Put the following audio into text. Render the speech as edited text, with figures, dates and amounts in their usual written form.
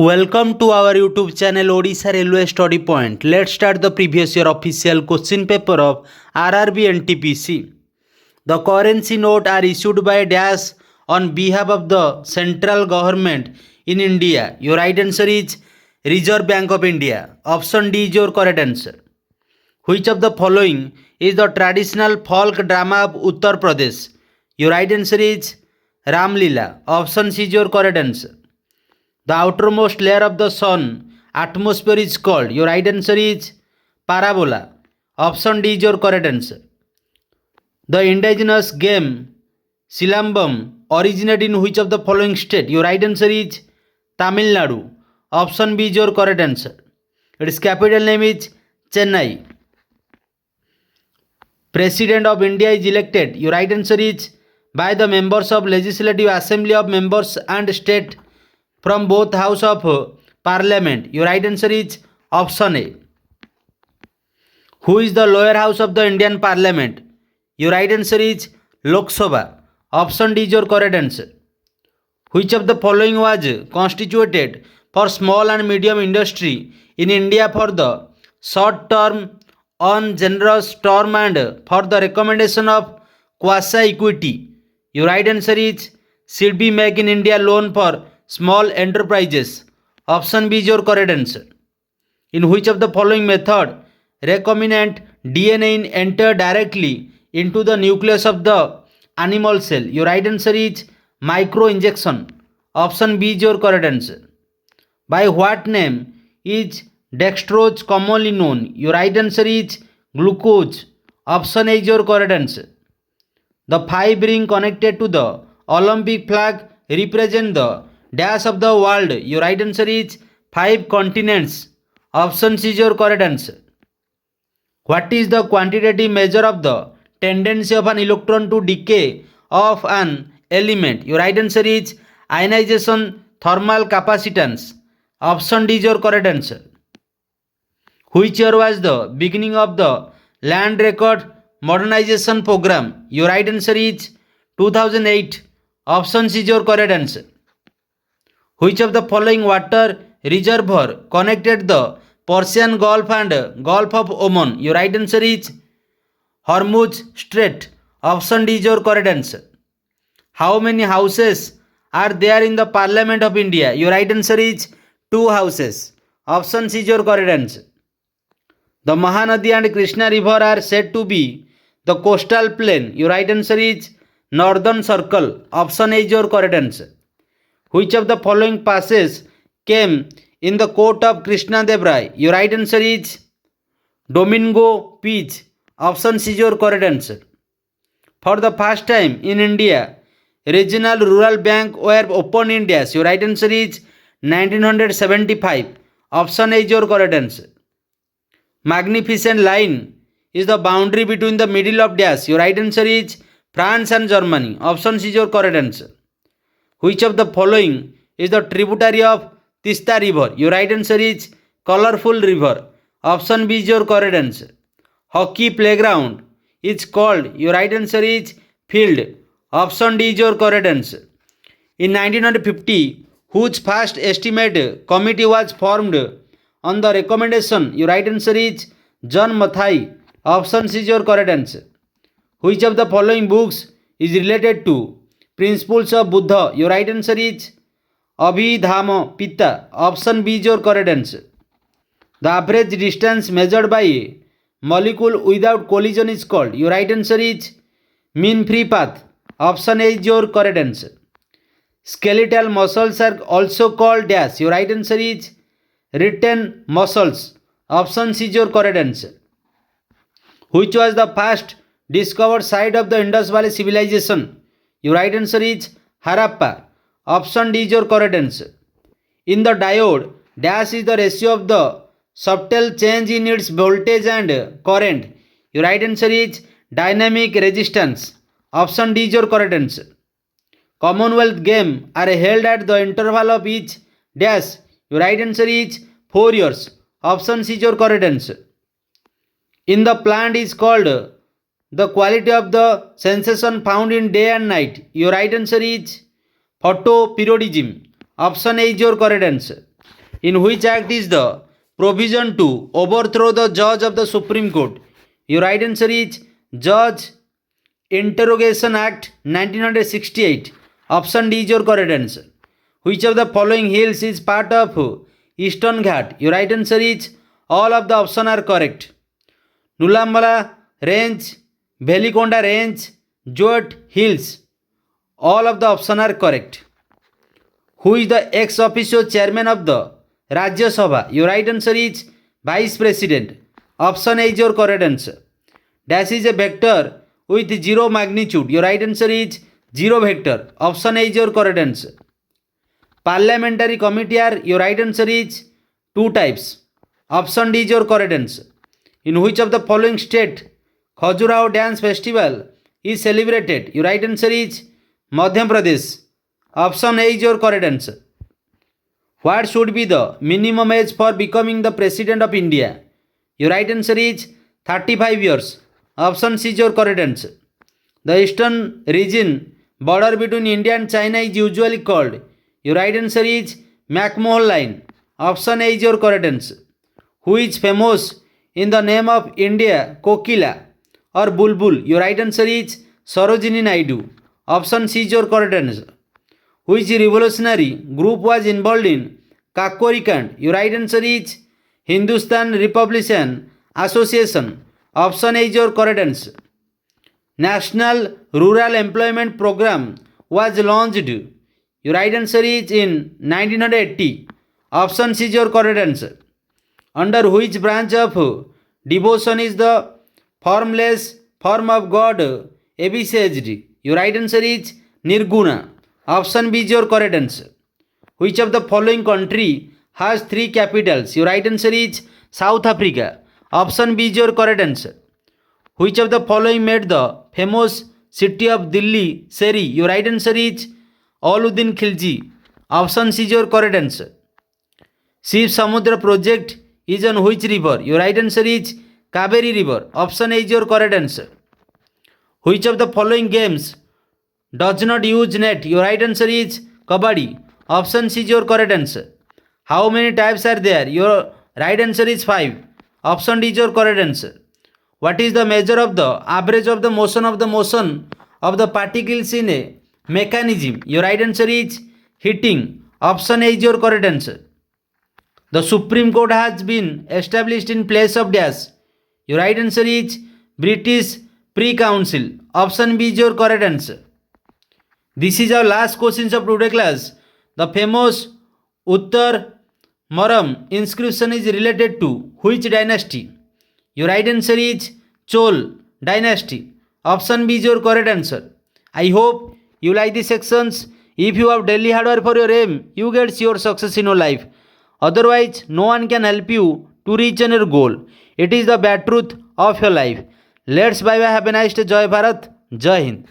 Welcome to our YouTube channel Odisha Railway Study Point. Let's start the previous year official question paper of RRB NTPC. The currency note are issued by Dash on behalf of the central government in India. Your right answer is Reserve Bank of India. Option D is your correct answer. Which of the following is the traditional folk drama of Uttar Pradesh? Your right answer is Ram Leela. Option C is your correct answer. The outermost layer of the sun atmosphere is called. Your right answer is parabola. Option D is your correct answer. The indigenous game Silambam originated in which of the following state? Your right answer is Tamil Nadu. Option B is your correct answer. Its capital name is Chennai. President of India is elected. Your right answer is by the members of Legislative Assembly of members and state from both house of parliament. Your right answer is option A. Who is the lower house of the Indian parliament? Your right answer is Lok Sabha. Option D is your correct answer. Which of the following was constituted for small and medium industry in India for the short term on generous term and for the recommendation of quasi equity? Your right answer is should be Make in India loan for small enterprises. Option B is your correct answer. In which of the following method recombinant DNA enter directly into the nucleus of the animal cell? Your right answer is microinjection. Option B is your correct answer. By what name is dextrose commonly known? Your right answer is glucose. Option A is your correct answer. The five ring connected to the Olympic flag represent the dash of the world. Your right answer is five continents. Option C is your correct answer. What is the quantitative measure of the tendency of an electron to decay of an element? Your right answer is ionization thermal capacitance. Option D is your correct answer. Which year was the beginning of the land record modernization program? Your right answer is 2008. Option C is your correct answer. Which of the following water reservoir connected the Persian Gulf and Gulf of Oman? Your right answer is Hormuz Strait. Option D is your correct answer. How many houses are there in the Parliament of India? Your right answer is 2 houses. Option C is your correct answer. The Mahanadi and Krishna river are said to be the coastal plain. Your right answer is Northern Circle. Option A is your correct answer. Which of the following passes came in the court of Krishna Dev Rai? Your right answer is Domingo Peach. Option C is your correct answer. For the first time in India, regional rural bank were opened in India. Your right answer is 1975. Option A is your correct answer. Magnificent line is the boundary between the middle of dash. Your right answer is France and Germany. Option C is your correct answer. Which of the following is the tributary of Tista river? Your right answer is Colorful river. Option B is your correct answer. Hockey playground is called. Your right answer is field. Option D is your correct answer. In 1950, whose first estimate committee was formed on the recommendation? Your right answer is John Mathai. Option C is your correct answer. Which of the following books is related to principles of Buddha? Your right answer is Abhidhamma Pitta. Option B is your correct answer. The average distance measured by a molecule without collision is called. Your right answer is mean free path. Option A is your correct answer. Skeletal muscles are also called dash. Your right answer is written muscles. Option C is your correct answer. Which was the first discovered site of the Indus Valley civilization? Your right answer is Harappa. Option D is your correct answer. In the diode, dash is the ratio of the subtle change in its voltage and current. Your right answer is dynamic resistance. Option D is your correct answer. Commonwealth Games are held at the interval of each dash. Your right answer is 4 years. Option C is your correct answer. In the plant is called the quality of the sensation found in day and night. Your right answer is photoperiodism. Option A is your correct answer. In which act is the provision to overthrow the judge of the Supreme Court? Your right answer is Judge Interrogation Act 1968. Option D is your correct answer. Which of the following hills is part of Eastern Ghat? Your right answer is all of the options are correct. Nulambala Range, Velikonda Range, Jowat Hills. All of the options are correct. Who is the ex officio chairman of the Rajya Sabha? Your right answer is Vice President. Option A is your correct answer. Dash is a vector with zero magnitude. Your right answer is zero vector. Option A is your correct answer. Parliamentary committee are, your right answer is two types. Option D is your correct answer. In which of the following state Khajuraho Dance Festival is celebrated? Your right answer is Madhya Pradesh. Option A is your correct answer. What should be the minimum age for becoming the President of India? Your right answer is 35 years. Option C is your correct answer. The eastern region border between India and China is usually called. Your right answer is McMahon Line. Option A is your correct answer. Who is famous in the name of India, Kokila or Bulbul? Your right answer is Sarojini Naidu. Option C is your correct answer. Which revolutionary group was involved in Kakori Kand? Your right answer is Hindustan Republican Association. Option A is your correct answer. National Rural Employment Program was launched. Your right answer is in 1980. Option C is your correct answer. Under which branch of devotion is the formless form of God envisaged? Your right answer is Nirguna. Option B is your correct answer. Which of the following country has three capitals? Your right answer is South Africa. Option B is your correct answer. Which of the following made the famous city of Delhi Seri? Your right answer is Alauddin Khilji. Option C is your correct answer. Shiv Samudra project is on which river? Your right answer is Kaveri river. Option A is your correct answer. Which of the following games does not use net? Your right answer is Kabaddi. Option C is your correct answer. How many types are there? Your right answer is 5. Option D is your correct answer. What is the measure of the average of the motion of the particles in a mechanism? Your right answer is heating. Option A is your correct answer. The Supreme Court has been established in place of dash. Your right answer is British Pre-Council. Option B is your correct answer. This is our last questions of today class. The famous Uttar Maram inscription is related to which dynasty? Your right answer is Chol dynasty. Option B is your correct answer. I hope you like these sections. If you have daily hard work for your aim, you get your success in your life. Otherwise, no one can help you to reach your goal. It is the bad truth of your life. Let's bye bye. Have a nice day. Jai Bharat. Jai Hind.